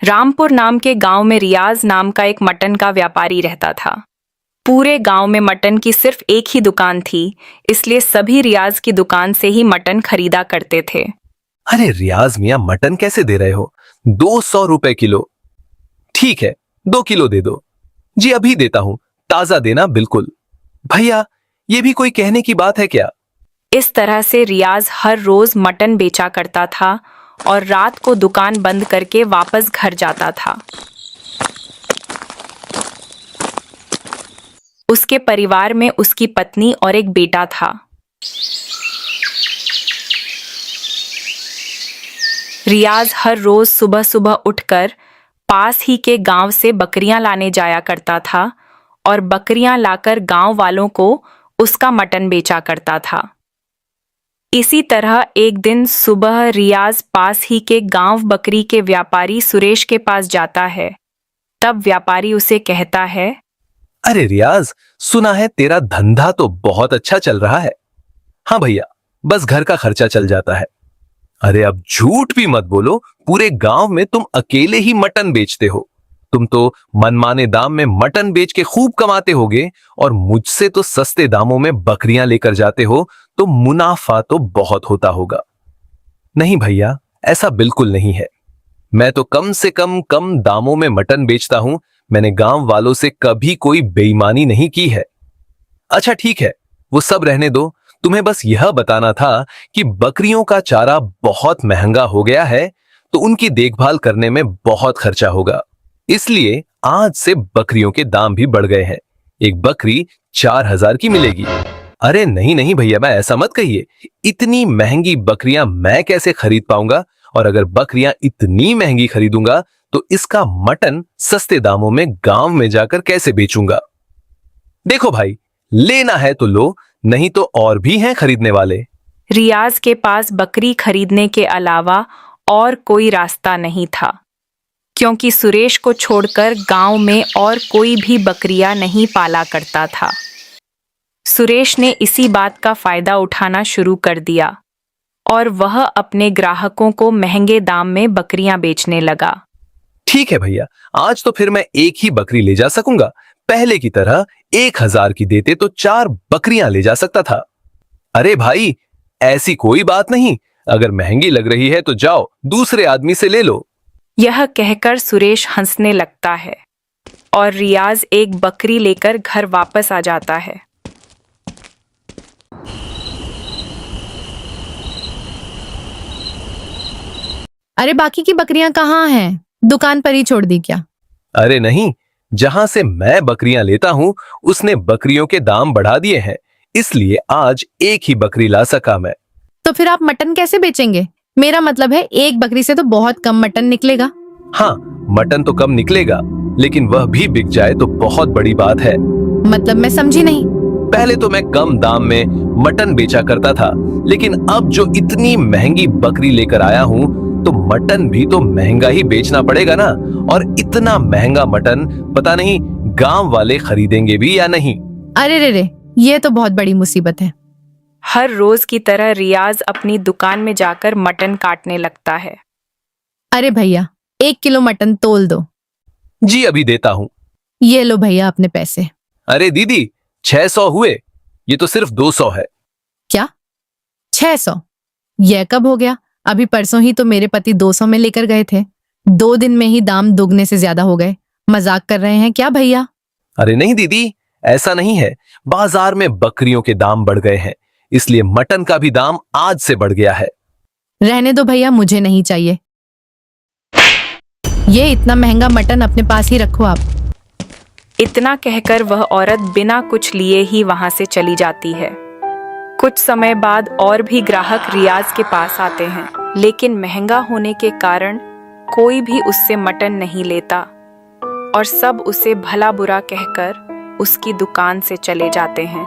रामपुर नाम के गांव में रियाज नाम का एक मटन का व्यापारी रहता था। पूरे गांव में मटन की सिर्फ एक ही दुकान थी, इसलिए सभी रियाज की दुकान से ही मटन खरीदा करते थे। अरे रियाज मियाँ, मटन कैसे दे रहे हो? 200 रुपए किलो। ठीक है, 2 किलो दे दो। जी अभी देता हूं, ताजा देना बिल्कुल। भैया, ये भी कोई कहने की बात है क्या? इस तरह से रियाज हर रोज मटन बेचा करता था और रात को दुकान बंद करके वापस घर जाता था। उसके परिवार में उसकी पत्नी और एक बेटा था। रियाज हर रोज सुबह सुबह उठकर पास ही के गांव से बकरियां लाने जाया करता था और बकरियां लाकर गांव वालों को उसका मटन बेचा करता था। इसी तरह एक दिन सुबह रियाज पास ही के गांव बकरी के व्यापारी सुरेश के पास जाता है। तब व्यापारी उसे कहता है, अरे रियाज, सुना है तेरा धंधा तो बहुत अच्छा चल रहा है। हाँ भैया, बस घर का खर्चा चल जाता है। अरे अब झूठ भी मत बोलो, पूरे गांव में तुम अकेले ही मटन बेचते हो। तुम तो मनमाने दाम में मटन बेच के खूब कमाते होगे और मुझसे तो सस्ते दामों में बकरियां लेकर जाते हो, तो मुनाफा तो बहुत होता होगा। नहीं भैया, ऐसा बिल्कुल नहीं है। मैं तो कम से कम दामों में मटन बेचता हूं। मैंने गांव वालों से कभी कोई बेईमानी नहीं की है। अच्छा ठीक है, वो सब रहने दो। तुम्हें बस यह बताना था कि बकरियों का चारा बहुत महंगा हो गया है, तो उनकी देखभाल करने में बहुत खर्चा होगा। इसलिए आज से बकरियों के दाम भी बढ़ गए हैं। एक बकरी 4000 की मिलेगी। अरे नहीं नहीं भैया, मैं ऐसा मत कहिए। इतनी महंगी बकरियां मैं कैसे खरीद पाऊंगा? और अगर बकरियां इतनी महंगी खरीदूंगा तो इसका मटन सस्ते दामों में गांव में जाकर कैसे बेचूंगा? देखो भाई, लेना है तो लो, नहीं तो और भी हैं खरीदने वाले। रियाज के पास बकरी खरीदने के अलावा और कोई रास्ता नहीं था, क्योंकि सुरेश को छोड़कर गांव में और कोई भी बकरियां नहीं पाला करता था। सुरेश ने इसी बात का फायदा उठाना शुरू कर दिया और वह अपने ग्राहकों को महंगे दाम में बकरियां बेचने लगा। ठीक है भैया, आज तो फिर मैं एक ही बकरी ले जा सकूंगा। पहले की तरह 1000 की देते तो 4 बकरियां ले जा सकता था। अरे भाई, ऐसी कोई बात नहीं। अगर महंगी लग रही है तो जाओ दूसरे आदमी से ले लो। यह कहकर सुरेश हंसने लगता है और रियाज एक बकरी लेकर घर वापस आ जाता है। अरे बाकी की बकरियां कहाँ हैं? दुकान पर ही छोड़ दी क्या? अरे नहीं, जहां से मैं बकरियां लेता हूं उसने बकरियों के दाम बढ़ा दिए हैं, इसलिए आज एक ही बकरी ला सका मैं। तो फिर आप मटन कैसे बेचेंगे? मेरा मतलब है एक बकरी से तो बहुत कम मटन निकलेगा। हाँ, मटन तो कम निकलेगा, लेकिन वह भी बिक जाए तो बहुत बड़ी बात है। मतलब मैं समझी नहीं। पहले तो मैं कम दाम में मटन बेचा करता था, लेकिन अब जो इतनी महंगी बकरी लेकर आया हूं तो मटन भी तो महंगा ही बेचना पड़ेगा ना। और इतना महंगा मटन पता नहीं गांव वाले खरीदेंगे भी या नहीं। अरे रे, ये तो बहुत बड़ी मुसीबत है। हर रोज की तरह रियाज अपनी दुकान में जाकर मटन काटने लगता है। अरे भैया, 1 किलो मटन तोल दो। जी अभी देता हूं। ये लो भैया अपने पैसे। अरे दीदी, 600 हुए, ये तो सिर्फ 200 है। क्या? 600? यह कब हो गया? अभी परसों ही तो मेरे पति 200 में लेकर गए थे। 2 दिन में ही दाम दुगने से ज्यादा हो गए। मजाक कर रहे हैं क्या भैया? अरे नहीं दीदी, ऐसा नहीं है। बाजार में बकरियों के दाम बढ़ गए हैं, इसलिए मटन का भी दाम आज से बढ़ गया है। रहने दो भैया, मुझे नहीं चाहिए। ये इतना महंगा मटन अपने पास ही रखो आप। इतना कहकर वह औरत बिना कुछ लिए ही वहां से चली जाती है। कुछ समय बाद और भी ग्राहक रियाज के पास आते हैं, लेकिन महंगा होने के कारण कोई भी उससे मटन नहीं लेता और सब उसे भला बुरा कहकर उसकी दुकान से चले जाते हैं।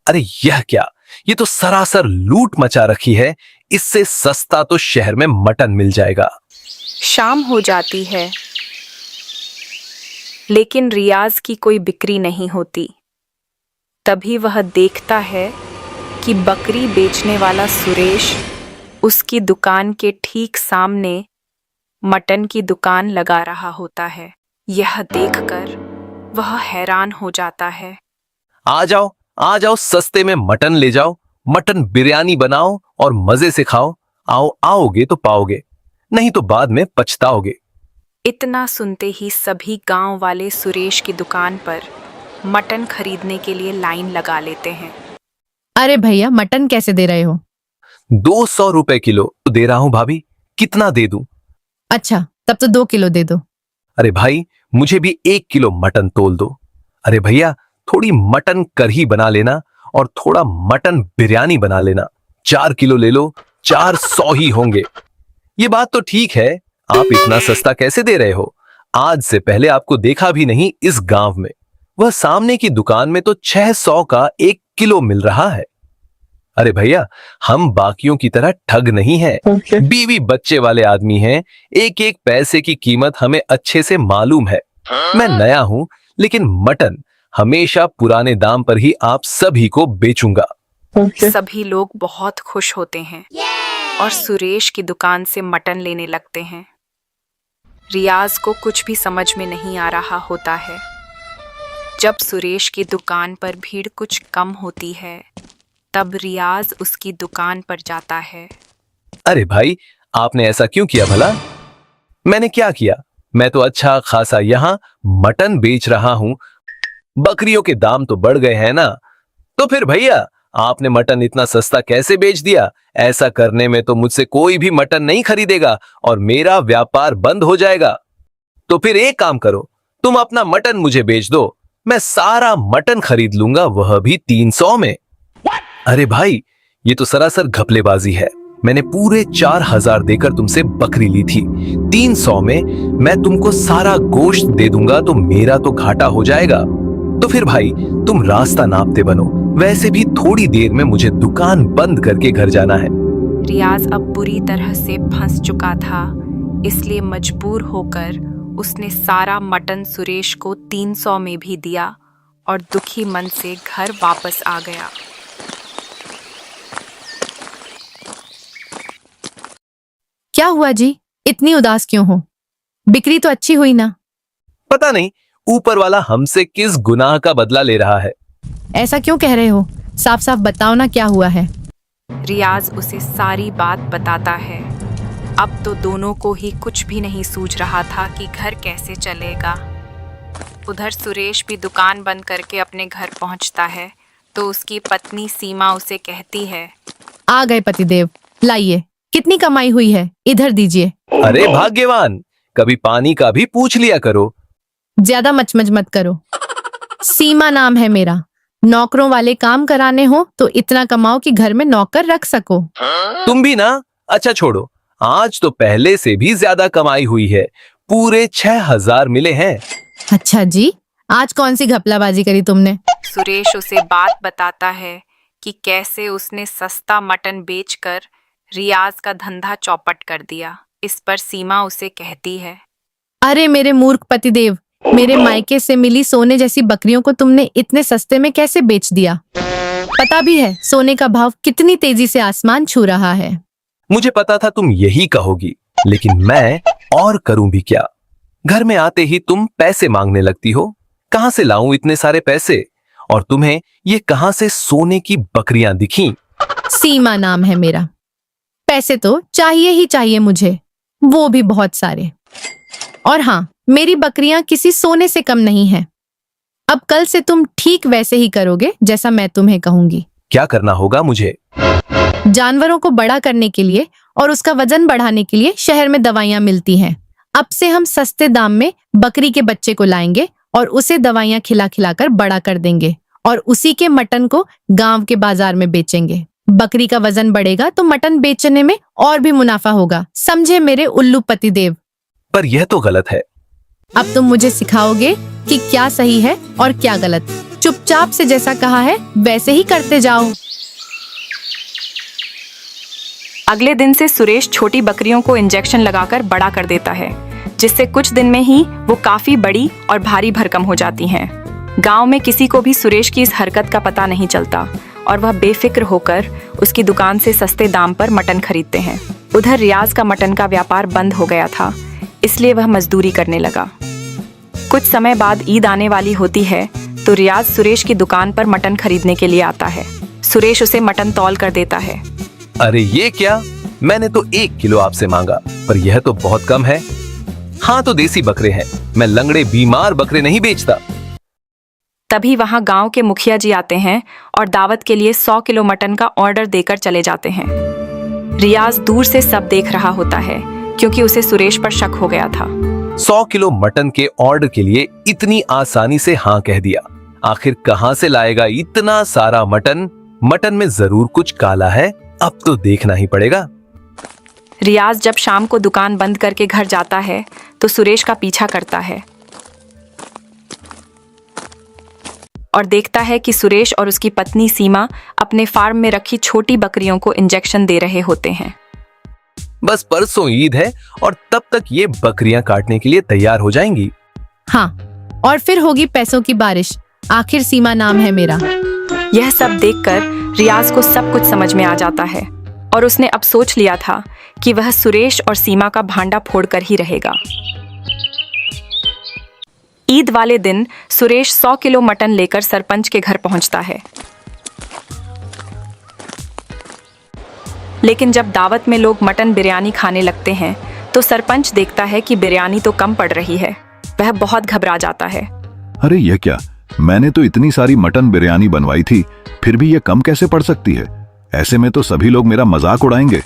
अरे यह क्या? ये तो सरासर लूट मचा रखी है। इससे सस्ता तो शहर में मटन मिल जाएगा। शाम हो जाती है, लेकिन रियाज की कोई बिक्री नहीं होती। तभी वह देखता है कि बकरी बेचने वाला सुरेश उसकी दुकान के ठीक सामने मटन की दुकान लगा रहा होता है। यह देखकर वह हैरान हो जाता है। आ जाओ, सस्ते में मटन ले जाओ, मटन बिरयानी बनाओ और मजे से खाओ। आओगे तो पाओगे, नहीं तो बाद में पछताओगे। इतना सुनते ही सभी गांव वाले सुरेश की दुकान पर मटन खरीदने के लिए लाइन लगा लेते हैं। अरे भैया, मटन कैसे दे रहे हो? 200 रुपए किलो दे रहा हूं भाभी, कितना दे दूं? अच्छा, तब तो 2 किलो दे दो। अरे भाई, मुझे भी 1 किलो मटन तोल दो। अरे भैया, थोड़ी मटन कढ़ी बना लेना और थोड़ा मटन बिरयानी बना लेना। 4 किलो ले लो, 400 ही होंगे। ये बात तो ठीक है, आप इतना सस्ता कैसे दे रहे हो? आज से पहले आपको देखा भी नहीं इस गांव में। वह सामने की दुकान में तो 600 का 1 किलो मिल रहा है। अरे भैया, हम बाकियों की तरह ठग नहीं हैं। बीवी बच्चे वाले आदमी हैं। एक एक पैसे की कीमत हमें अच्छे से मालूम है। मैं नया हूं, लेकिन मटन हमेशा पुराने दाम पर ही आप सभी को बेचूंगा। सभी लोग बहुत खुश होते हैं और सुरेश की दुकान से मटन लेने लगते हैं। रियाज को कुछ भी समझ में नहीं आ रहा होता है। जब सुरेश की दुकान पर भीड़ कुछ कम होती है, तब रियाज उसकी दुकान पर जाता है। अरे भाई, आपने ऐसा क्यों किया भला? मैंने क्या किया? मैं तो अच्छा खासा यहाँ मटन बेच रहा हूँ। बकरियों के दाम तो बढ़ गए हैं ना, तो फिर भैया आपने मटन इतना सस्ता कैसे बेच दिया? ऐसा करने में तो मुझसे कोई भी मटन नहीं खरीदेगा और मेरा व्यापार बंद हो जाएगा। तो फिर एक काम करो, तुम अपना मटन मुझे बेच दो, मैं सारा मटन खरीद लूंगा, वह भी 300 में। अरे भाई, ये तो सरासर घपलेबाजी है। मैंने पूरे 4000 देकर तुमसे बकरी ली थी। 300 में मैं तुमको सारा गोश्त दे दूंगा तो मेरा तो घाटा हो जाएगा। तो फिर भाई, तुम रास्ता नापते बनो। वैसे भी थोड़ी देर में मुझे दुकान बंद करके घर जाना है। रियाज अब बुरी तरह से फंस चुका था, इसलिए मजबूर होकर उसने सारा मटन सुरेश को 300 में भी दिया और दुखी मन से घर वापस आ गया। क्या हुआ जी, इतनी उदास क्यों हो? बिक्री तो अच्छी हुई ना? पता नहीं ऊपर वाला हमसे किस गुनाह का बदला ले रहा है। ऐसा क्यों कह रहे हो? साफ साफ बताओ ना, क्या हुआ है? रियाज उसे सारी बात बताता है। अब तो दोनों को ही कुछ भी नहीं सूझ रहा था कि घर कैसे चलेगा। उधर सुरेश भी दुकान बंद करके अपने घर पहुंचता है तो उसकी पत्नी सीमा उसे कहती है, आ गए पतिदेव, लाइए, कितनी कमाई हुई है, इधर दीजिए। अरे भाग्यवान, कभी पानी का भी पूछ लिया करो। ज्यादा मचमच मत करो। सीमा नाम है मेरा। नौकरों वाले काम कराने हो तो इतना कमाओ कि घर में नौकर रख सको। तुम भी ना। अच्छा छोड़ो, आज तो पहले से भी ज्यादा कमाई हुई है। पूरे 6000 मिले हैं। अच्छा जी, आज कौन सी घपलाबाजी करी तुमने? सुरेश उसे बात बताता है कि कैसे उसने सस्ता मटन बेचकर रियाज का धंधा चौपट कर दिया। इस पर सीमा उसे कहती है, अरे मेरे मूर्ख पतिदेव, मेरे मायके से मिली सोने जैसी बकरियों को तुमने इतने सस्ते में कैसे बेच दिया? पता भी है सोने का भाव कितनी तेजी से आसमान छू रहा है। मुझे पता था तुम यही कहोगी, लेकिन मैं और करूं भी क्या? घर में आते ही तुम पैसे मांगने लगती हो। कहां से लाऊं इतने सारे पैसे? और तुम्हें ये कहां से सोने की बकरियां दिखीं? सीमा नाम है मेरा। पैसे तो चाहिए ही चाहिए मुझे, वो भी बहुत सारे। और हाँ, मेरी बकरियां किसी सोने से कम नहीं है। अब कल से तुम ठीक वैसे ही करोगे जैसा मैं तुम्हें कहूंगी। क्या करना होगा मुझे? जानवरों को बड़ा करने के लिए और उसका वजन बढ़ाने के लिए शहर में दवाइयां मिलती हैं। अब से हम सस्ते दाम में बकरी के बच्चे को लाएंगे और उसे दवाइयां खिला खिलाकर बड़ा कर देंगे और उसी के मटन को गांव के बाजार में बेचेंगे। बकरी का वजन बढ़ेगा तो मटन बेचने में और भी मुनाफा होगा। समझे मेरे उल्लू पतिदेव? पर यह तो गलत है। अब तुम मुझे सिखाओगे कि क्या सही है और क्या गलत। चुपचाप से जैसा कहा है वैसे ही करते जाओ। अगले दिन से सुरेश छोटी बकरियों को इंजेक्शन लगाकर बड़ा कर देता है, जिससे कुछ दिन में ही वो काफी बड़ी और भारी भरकम हो जाती हैं। गांव में किसी को भी सुरेश की इस हरकत का पता नहीं चलता और वह बेफिक्र होकर उसकी दुकान से सस्ते दाम पर मटन खरीदते हैं। उधर रियाज का मटन का व्यापार बंद हो गया था, इसलिए वह मजदूरी करने लगा। कुछ समय बाद ईद आने वाली होती है तो रियाज सुरेश की दुकान पर मटन खरीदने के लिए आता है। सुरेश उसे मटन तौल कर देता है। अरे ये क्या, मैंने तो 1 किलो आपसे मांगा, पर यह तो बहुत कम है। हाँ तो देसी बकरे हैं, मैं लंगड़े बीमार बकरे नहीं बेचता। तभी वहां गांव के मुखिया जी आते हैं और दावत के लिए 100 किलो मटन का ऑर्डर देकर चले जाते हैं। रियाज दूर से सब देख रहा होता है क्योंकि उसे सुरेश पर शक हो गया था। 100 किलो मटन के ऑर्डर के लिए इतनी आसानी से हाँ कह दिया। आखिर कहां से लाएगा इतना सारा मटन? मटन में जरूर कुछ काला है, अब तो देखना ही पड़ेगा। रियाज जब शाम को दुकान बंद करके घर जाता है तो सुरेश का पीछा करता है और देखता है कि सुरेश और उसकी पत्नी सीमा अपने फार्म में रखी छोटी बकरियों को इंजेक्शन दे रहे होते हैं। बस परसों ईद है और तब तक ये बकरियां काटने के लिए तैयार हो जाएंगी। हाँ, और फिर होगी पैसों की बारिश। आखिर सीमा नाम है मेरा। यह सब देखकर रियाज को सब कुछ समझ में आ जाता है और उसने अब सोच लिया था कि वह सुरेश और सीमा का भांडा फोड़कर ही रहेगा। ईद वाले दिन सुरेश 100 किलो मटन लेकर सरपंच के घर पहुंचता है। लेकिन जब दावत में लोग मटन बिरयानी खाने लगते हैं तो सरपंच देखता है कि बिरयानी तो कम पड़ रही है। वह बहुत घबरा जाता है। अरे यह क्या, मैंने तो इतनी सारी मटन बिरयानी बनवाई थी, फिर भी यह कम कैसे पड़ सकती है? ऐसे में तो सभी लोग मेरा मजाक उड़ाएंगे।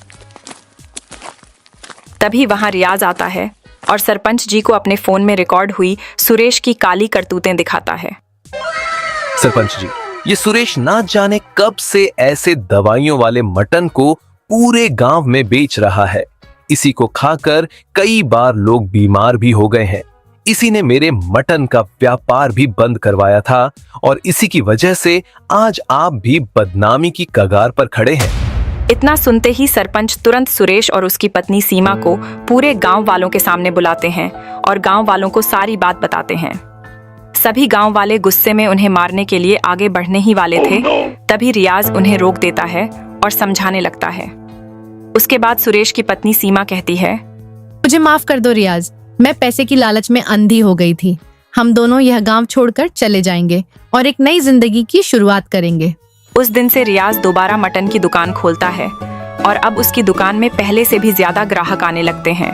तभी वहां रियाज आता है और सरपंच जी को अपने फोन में रिकॉर्ड हुई सुरेश की काली करतूतें दिखाता है। सरपंच जी, ये सुरेश ना जाने कब से ऐसे दवाइयों वाले मटन को पूरे गांव में बेच रहा है। इसी को खाकर कई बार लोग बीमार भी हो गए हैं। इसी ने मेरे मटन का व्यापार भी बंद करवाया था और इसी की वजह से आज आप भी बदनामी की कगार पर खड़े हैं। इतना सुनते ही सरपंच तुरंत सुरेश और उसकी पत्नी सीमा को पूरे गांव वालों के सामने बुलाते हैं और गांव वालों को सारी बात बताते हैं। सभी गांव वाले गुस्से में उन्हें मारने के लिए आगे बढ़ने ही वाले थे। तभी रियाज उन्हें रोक देता है और समझाने लगता है। उसके बाद सुरेश की पत्नी सीमा कहती है, मुझे माफ कर दो रियाज, मैं पैसे की लालच में अंधी हो गई थी। हम दोनों यह गांव छोड़कर चले जाएंगे और एक नई जिंदगी की शुरुआत करेंगे। उस दिन से रियाज दोबारा मटन की दुकान खोलता है और अब उसकी दुकान में पहले से भी ज्यादा ग्राहक आने लगते हैं।